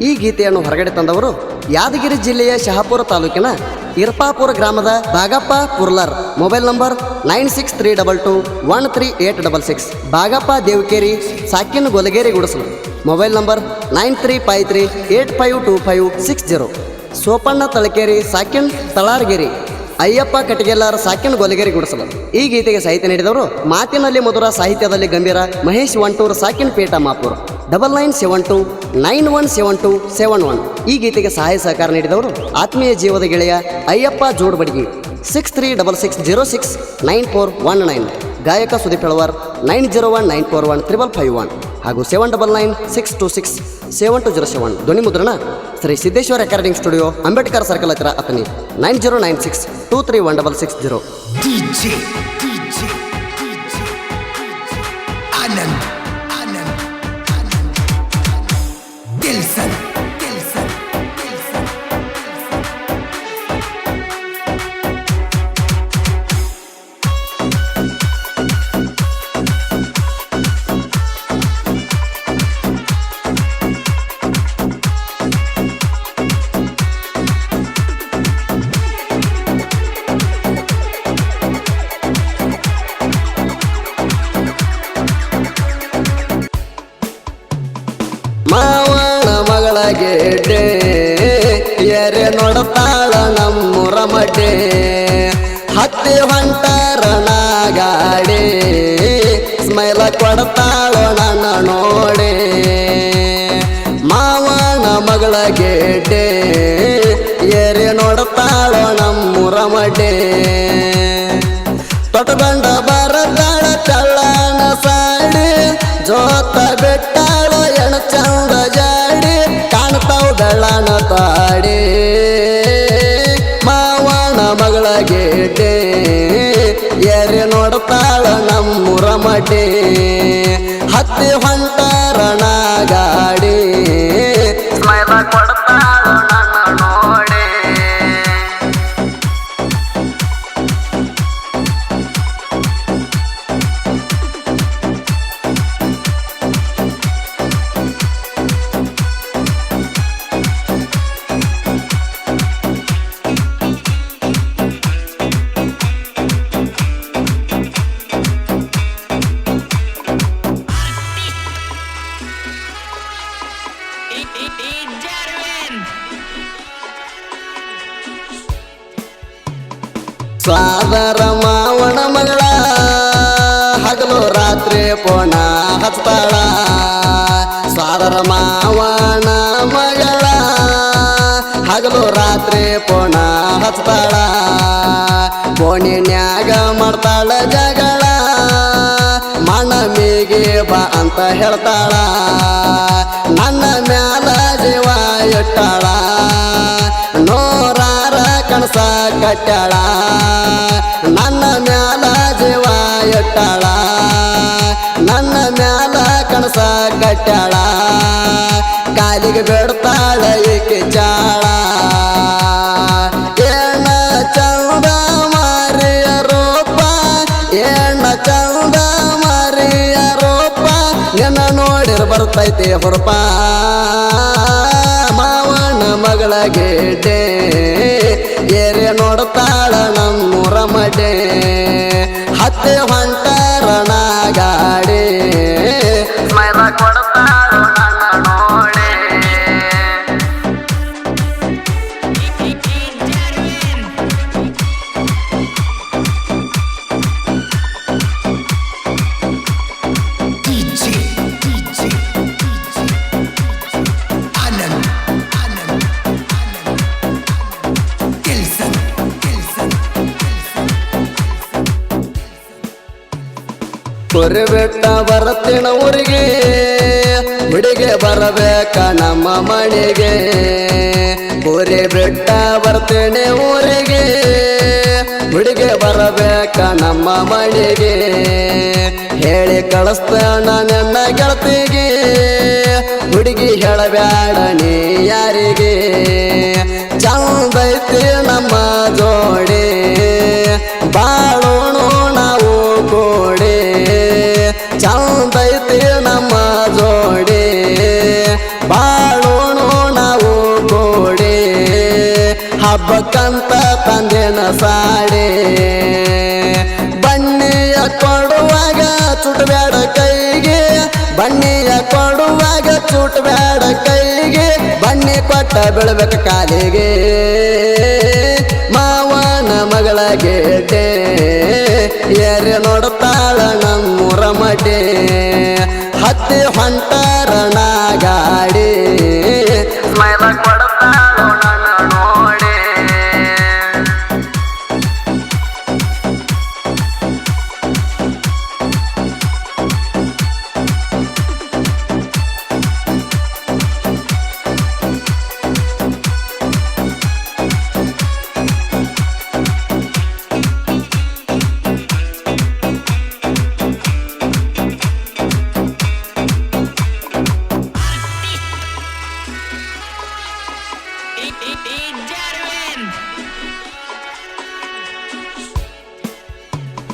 ಈ ಗೀತೆಯನ್ನು ಹೊರಗಡೆ ತಂದವರು ಯಾದಗಿರಿ ಜಿಲ್ಲೆಯ ಶಹಾಪುರ ತಾಲೂಕಿನ ಇರ್ಪಾಪುರ ಗ್ರಾಮದ ಬಾಗಪ್ಪ ಪುರ್ಲರ್. Mobile number 9632213866. ಬಾಗಪ್ಪ ದೇವಕೇರಿ ಸಾಕಿನ ಗೊಲಗೇರಿ ಗುಡಿಸಲು. Mobile number 9353852560. ಸೋಪಣ್ಣ ತಳಕೇರಿ ಸಾಕಿನ್ ತಳಾರ್ಗೇರಿ. ಅಯ್ಯಪ್ಪ ಕಟಗೆಲ್ಲಾರ ಸಾಕಿನ ಗೊಲಗೇರಿ ಗುಡಿಸಲು. ಈ ಗೀತೆಗೆ ಸಾಹಿತ್ಯ ನೀಡಿದವರು ಮಾತಿನಲ್ಲಿ ಮಧುರ, ಸಾಹಿತ್ಯದಲ್ಲಿ ಗಂಭೀರ ಮಹೇಶ್ ವಂಟೂರ್ ಸಾಕಿನ ಪೇಟ ಮಾಪುರ್. 9972917271. ಈ ಗೀತೆಗೆ ಸಹಾಯ ಸಹಕಾರ ನೀಡಿದವರು ಆತ್ಮೀಯ ಜೀವದ ಗೆಳೆಯ ಅಯ್ಯಪ್ಪ ಜೋಡ್ಬಡಿಗಿ. 6366069419. ಗಾಯಕ ಸುದೀಪ್ ಹೆಳವಾರ್ 9019415551 ಹಾಗೂ 7996267207. ಧ್ವನಿ ಮುದ್ರಣ Shri Siddeshwara recording studio, Ambedkar circle ಹತ್ತಿರ ಅತನಿ. 9096231660. ಮಾವನ ಮಗಳ ಗೆಡ್ಡೆ ಎರೆ ನೋಡತಾಳ ನಮ್ಮೂರ ಮಡ್ಡೆ. ಹತ್ತಿ ಹೊಂಟರಣ ಗಾಡಿ ಸ್ಮೈಲ ಕೊಡತಾಳೋ ನನ್ನ ನೋಡೆ. ಮಾವನ ಮಗಳ ಗೆಡ್ಡೆ ಎರೆ ನೋಡತಾಳೋ ನಮ್ಮೂರ ಮಡ್ಡೆ. ತೊಟಗೊಂಡ ಬರತಾಳ ಚಳ್ಳನ ಸಾಡಿ ಜೋತ ಬೆಟ್ಟಾಳೋ ಎಣ ಚಂದ ಜಾಡಿ ಕಾಣ್ತಾವ ಬೆಳ್ಳನ ತಾಡಿ. ಮಾವನ ಮಗಳ ಗೆಡ್ಡೆ ಎರೆ ನೋಡ್ತಾಳ ನಮ್ಮೂರ ಮಡ್ಡೆ. ಹತ್ತಿ ಹೊಂಟರಣ ಗಾಡಿ ಸ್ಮೈಲ ಕೊಡ್ತಾಳ ನನ್ನ ನೋಡೆ. ಸ್ವಾದರ ಮಾವನ ಮಗಳ ಹಗಲು ರಾತ್ರಿ ಪೋಣ ಹಚ್ತಾಳ. ಸ್ವಾದರ ಮಾವನ ಮಗಳ ಹಗಲು ರಾತ್ರಿ ಪೋಣ ಹಚ್ತಾಳ. ಕೋಣಿನ್ಯಾಗ ಮಾಡ್ತಾಳ ಜಗಳ, ಮನಮಿಗೆ ಬಾ ಅಂತ ಹೇಳ್ತಾಳ. ನನ್ನ ಮ್ಯಾಲ ಜೀವ ಇಟ್ಟಾಳ, ನೂರಾರ ಕನಸ ಕಟ್ಟಾಳ. ನನ್ನ ಮ್ಯಾಲ ಜೀವ ಇಟ್ಟಾಳ, ನನ್ನ ಮ್ಯಾಲ ಕನಸ ಕಟ್ಟಾಳ. ಕಾಲಿಗೆ ಬಿಡ್ತಾಳ ಏಕೆ ಚಾಳ. ಎಣ್ಣ ಚಂದ ಮಾರಿಯ ರೂಪ, ಎಣ್ಣ ಚಂದ ಮಾರಿಯ ರೂಪ, ನಿನ್ನ ನೋಡಿರ್ ಬರ್ತೈತೆ ಹುರುಪ. ಮಾವನ ಮಗಳ ಗೆಡ್ಡೆ ಏರೆ ನೋಡ್ತಾಳ ನಮ್ಮೂರ ಮಡ್ಡೆ. ಹತ್ತಿ ಹೊಂಟರಣ ಗಾಡಿ ಸ್ಮೈಲ ಕೊಡ್ತಾಳ ನನ್ನ ನೋಡೆ. ಕುರಿ ಬೆಟ್ಟ ಬರತ್ತಿನ ಊರಿಗೆ, ಹುಡುಗೆ ಬರಬೇಕ ನಮ್ಮ ಮನೆಗೆ. ಕುರಿ ಬೆಟ್ಟ ಬರ್ತೇನೆ ಊರಿಗೆ, ಹುಡುಗೆ ಬರಬೇಕ ನಮ್ಮ ಮನೆಗೆ. ಹೇಳಿ ಕಳಿಸ್ತೇನ ನನ್ನ ಗೆಳತಿಗೆ, ಹುಡುಗಿ ಹೇಳಬ್ಯಾಡ ನೀ ಯಾರಿಗೆ. ಚಂದೈತಿ ನಮ್ಮ ಜೋಡಿ, ಬಾಳೋಣ ನಾವು ಕೋಡಿ. ಚಂದೈತಿ ನಮ್ಮ ಜೋಡಿ, ಬಾಳೋಣ ಮುಟ್ಬ್ಯಾಡ ಕೈಗೆ ಬನ್ನಿ ಕೊಟ್ಟ ಬೀಳ್ಬೇಕ ಕಾಲಿಗೆ ಮಾವನ ಮಗಳ ಗೇಟೆ ಏರಿ ನೋಡ್ತಾಳ ನಮ್ಮೂರ ಮಡೆ ಹತ್ತಿ ಹೊಂಟರಣ ಗಾಡಿ ಸ್ಮೈಲ ಕೊಡ್ತಾಳೋ ನನ್ನ ನೋಡಿ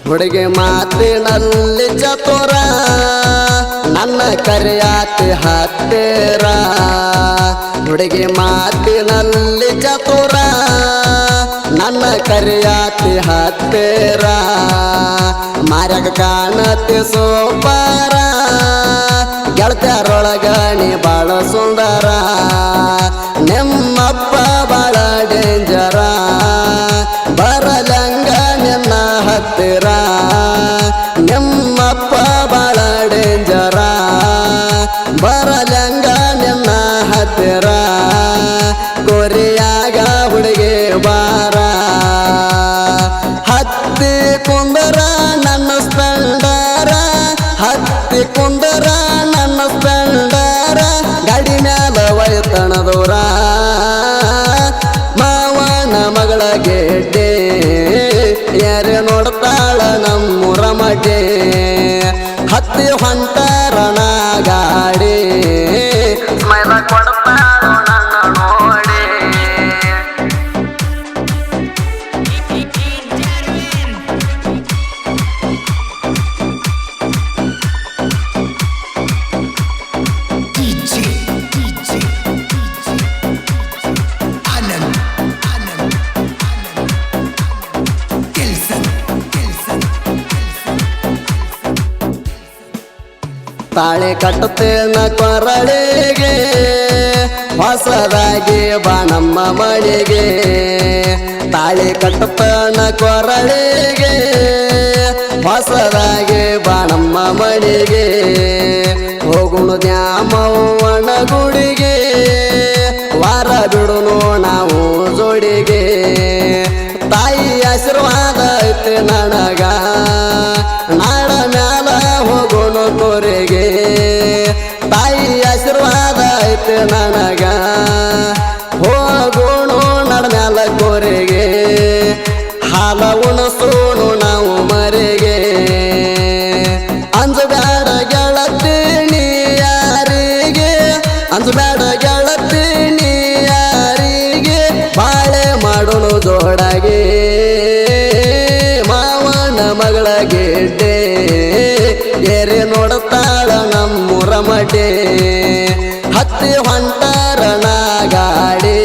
ಹುಡುಗಿ ಮಾತಿನಲ್ಲಿ ಚತುರ ನನ್ನ ಕರೆಯಾತಿ ಹತ್ತಿರ ಹುಡುಗಿ ಮಾತಿನಲ್ಲಿ ಚತುರ ನನ್ನ ಕರೆಯಾತಿ ಹತ್ತಿರ ಮಾರ್ಯಾಗ ಕಾಣತಿ ಸೋಪಾರ ಗೆಳತ್ಯಾರೊಳಗ ನೀ ಬಾಳ ಸುಂದರ ನಿಮ್ಮಪ್ಪ ಬಾಳ ಡೇಂಜರ ಬರಲಂಗ ನಿನ್ನ ಹತ್ತಿರ ನಿಮ್ಮಪ್ಪ ಬಾಳ ಡೇಂಜರ ಬರಲಂಗ ನಿನ್ನ ಹತ್ತಿರ ಕೊರಿಯಾಗ ಹುಡುಗಿ ಬಾರ ಹತ್ತಿ ಕುಂದರ ನನ್ನ ಸ್ಪೆಂಡರ ಹತ್ತಿ ಕುಂದರ ನನ್ನ ಸ್ಪೆಂಡರ ಗಾಡಿ ಮ್ಯಾಲ ಒಯ್ತಣ ದೂರ ಮಾವನ ಮಗಳ ಗೆಡ್ಡೆ ಯಾರೇ ನೋಡ್ತಾಳ ನಮ್ಮೂರ ಮಡೆ ಹತ್ತಿ ಹೊಂಟರಣ ಗಾಡಿ ಸ್ಮೈಲ ಕೊಡ್ತಾಳೋ ನನ್ನ ನೋಡಿ ತಾಳಿ ಕಟ್ಟುತ್ತೇನ ಕೊರಳಿಗೆ ಹೊಸದಾಗಿ ಬಾಣಮ್ಮ ಮಳಿಗೆ ತಾಳಿ ಕಟ್ಟುತ್ತೇನ ಕೊರಳಿಗೆ ಹೊಸದಾಗಿ ಬಾಣಮ್ಮ ಮಳಿಗೆ ಹೋಗುಣು ದ್ಯಾಮವ್ವನ ಗುಡಿಗೆ ವಾರ ಬಿಡುನು ನಾವು ಜೋಡಿಗೆ ತಾಯಿ ಆಶೀರ್ವಾದ ಐತೆ ನನಗ ನಾಡ ಮ್ಯಾಲ ಹೋಗೋಣ ಕೊರೆಗೆ ತಾಯಿ ಆಶೀರ್ವಾದ ಐತೆ ನನಗ ಹೋಗೋಣ ನಡ ಮ್ಯಾಲ ಕೊರೆಗೆ ಹಾಲ ಉಣಸೋಣ ನಾವು ಮರೆಗೆ ಅಂಜಬ್ಯಾಡ ಗೆಳತಿ ನೀ ಯಾರಿಗೆ ಅಂಜಬ್ಯಾಡ ಗೆಳತಿ ನೀ ಯಾರಿಗೆ ಬಾಳೆ ಮಾಡೋಣ ಜೋಡಾಗೆ ಮಾವನ ಮಗಳ ಗೆಡ್ಡೆ ಏರಿ ನೋಡ್ತಾಳ ನಮ್ಮೂರ ಮಡೆ ಹತ್ತಿ ಹೊಂಟರಣ ಗಾಡಿ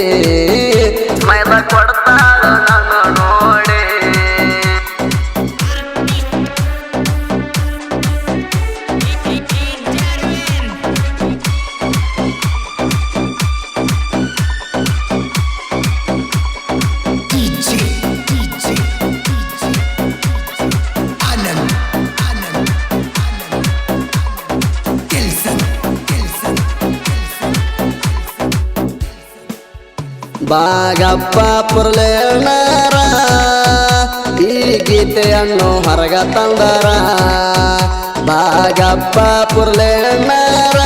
ಸ್ಮೈಲ ಕೊಡ್ತಾಳ ನನ್ನ ನೋಡಿ ಬಾಗಪ್ಪ ಪುರ್ಲೇಣರ ಈ ಗೀತೆಯನ್ನು ಹೊರಗ ತಂದರ ಬಾಗಪ್ಪ ಪುರ್ಲೇಣರ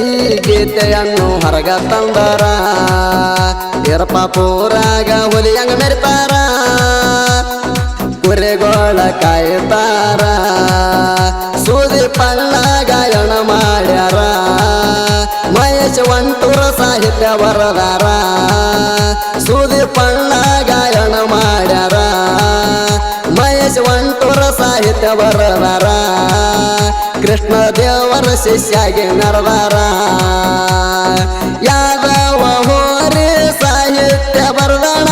ಈ ಗೀತೆಯನ್ನು ಹೊರಗ ತಂದರ ಇರಪ ಪೂರಾಗ ಹುಲಿಯಂಗ ಮೆರಿತಾರ ಕುರಿಗೋಳ ಕಾಯ್ತಾರ ಸೂದಿ ಪಣ್ಣ ಗಾಯನ ಮಾಡ್ಯಾರ ಮಹೇಶ್ ವಂಟೂರ ಸಾಹಿತ್ಯ ಬರದಾರ ಸೂದಿ ಪಣ್ಣ ಗಾಯನ ಮಾಡ್ಯಾರ ಮಹೇಶ್ ವಂಟೂರ ಸಾಹಿತ್ಯ ಬರದಾರ ಕೃಷ್ಣ ದೇವರ ಶಿಷ್ಯಾಗಿ ನಡೆದಾರ ಯಾದವ ಹೋರಿ ಸಾಹಿತ್ಯ ಬರ್ದಣ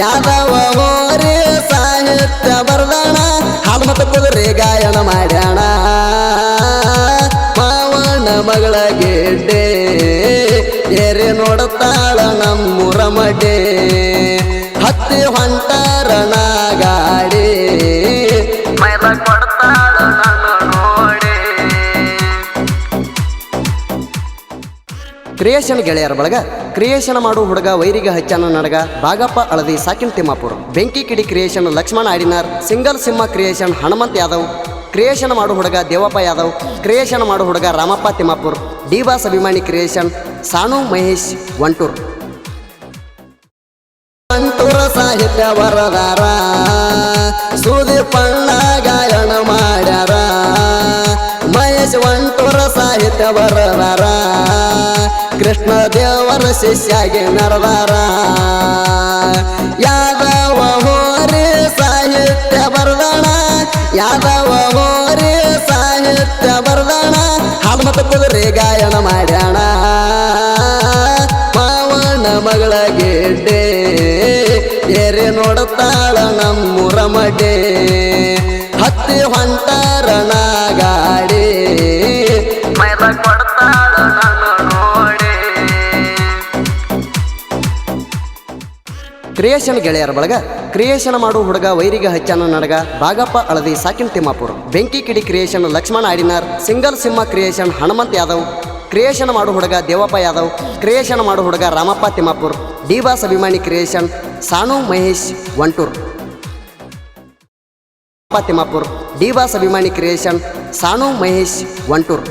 ಯಾದವ ಹೋರಿ ಸಾಹಿತ್ಯ ಬರ್ದಣ ಹಾಲು ಮತ್ತು ಕುದುರೆ ಗಾಯನ ಮಾಡ್ಯಾಣ ಮಾವನ ಮಗಳ ನಮ್ಮೂರ ಮಡೆ ಹತ್ತಿ ಹೊಂಟಾರಣ ಗಾಡಿ ಮೈದ ಕೊಡ್ತಾಳ ನನ್ನ ನೋಡಿ. ಕ್ರಿಯೇಷನ್ ಗೆಳೆಯರ ಬಳಗ ಕ್ರಿಯೇಷನ್ ಮಾಡು ಹುಡುಗ ವೈರಿಗೆ ಹಚ್ಚನ ನಡಗ ಬಾಗಪ್ಪ ಅಳದಿ ಸಾಕಿನ್ ತಿಮ್ಮಾಪುರ. ಬೆಂಕಿ ಕಿಡಿ ಕ್ರಿಯೇಷನ್ ಲಕ್ಷ್ಮಣ ಆಡಿನಾರ್. ಸಿಂಗಲ್ ಸಿಂಹ ಕ್ರಿಯೇಷನ್ ಹನುಮಂತ್ ಯಾದವ್. ಕ್ರಿಯೇಷನ್ ಮಾಡು ಹುಡುಗ ದೇವಪ್ಪ ಯಾದವ್. ಕ್ರಿಯೇಷನ್ ಮಾಡು ಹುಡುಗ ರಾಮಪ್ಪ ತಿಮ್ಮಾಪುರ್. ಡಿ ಬಾಸ್ ಅಭಿಮಾನಿ ಕ್ರಿಯೇಷನ್ ಸಾನು ಮಹೇಶ್ ವಂಟೂರ್. ವಂಟೂರ ಸಾಹಿತ್ಯ ಬರದಾರ ಸುದೀಪಣ್ಣ ಗಾಯನ ಮಾಡ್ಯಾರ. ಮಹೇಶ್ ವಂಟೂರ ಸಾಹಿತ್ಯ ಬರದಾರ ಕೃಷ್ಣ ದೇವರ ಶಿಷ್ಯಾಗಿ ನರದಾರ. ಯಾದವ ಹೋರಿ ಸಾಹಿತ್ಯ ಬರ್ದಾಣ ಯಾದವ ಹೋರಿ ಸಾಹಿತ್ಯ ಬರ್ದಾಣ. ಹನುಮತ ಕುದುರೆ ಗಾಯನ ಮಾಡ್ಯಾಣ. ಮಾವನ ಮಗಳ ಗೆಡ್ಡೆ ಏರಿ ನೋಡುತ್ತಾಳ ನಮ್ಮೂರ ಮಡೆ ಹತ್ತಿ ಹೊಂಟಾರಣ ಗಾಡಿ ಮೈದ ಕೊಡ್ತಾಳ ನನ್ನ ನೋಡಿ. ಕ್ರಿಯೇಷನ್ ಗೆಳೆಯರ ಬಳಗ ಕ್ರಿಯೇಷನ್ ಮಾಡು ಹುಡುಗ ವೈರಿಗೆ ಹಚ್ಚನ ನಡಗ ಬಾಗಪ್ಪ ಅಳದಿ ಸಾಕಿನ್ ತಿಮ್ಮಾಪುರ. ಬೆಂಕಿ ಕಿಡಿ ಕ್ರಿಯೇಷನ್ ಲಕ್ಷ್ಮಣ ಆಡಿನಾರ್. ಸಿಂಗಲ್ ಸಿಂಹ ಕ್ರಿಯೇಷನ್ ಹನುಮಂತ್ ಯಾದವ್. ಕ್ರಿಯೇಷನ್ ಮಾಡು ಹುಡುಗ ದೇವಪ್ಪ ಯಾದವ್. ಕ್ರಿಯೇಷನ್ ಮಾಡು ಹುಡುಗ ರಾಮಪ್ಪ ತಿಮ್ಮಾಪುರ್. ಡಿ ಬಾಸ್ ಅಭಿಮಾನಿ ಕ್ರಿಯೇಷನ್ ಸಾನು ಮಹೇಶ್ ವಂಟೂರ್. ತಿಮ್ಮಾಪುರ್. ಡಿ ಬಾಸ್ ಅಭಿಮಾನಿ ಕ್ರಿಯೇಷನ್ ಸಾನು ಮಹೇಶ್ ವಂಟೂರ್.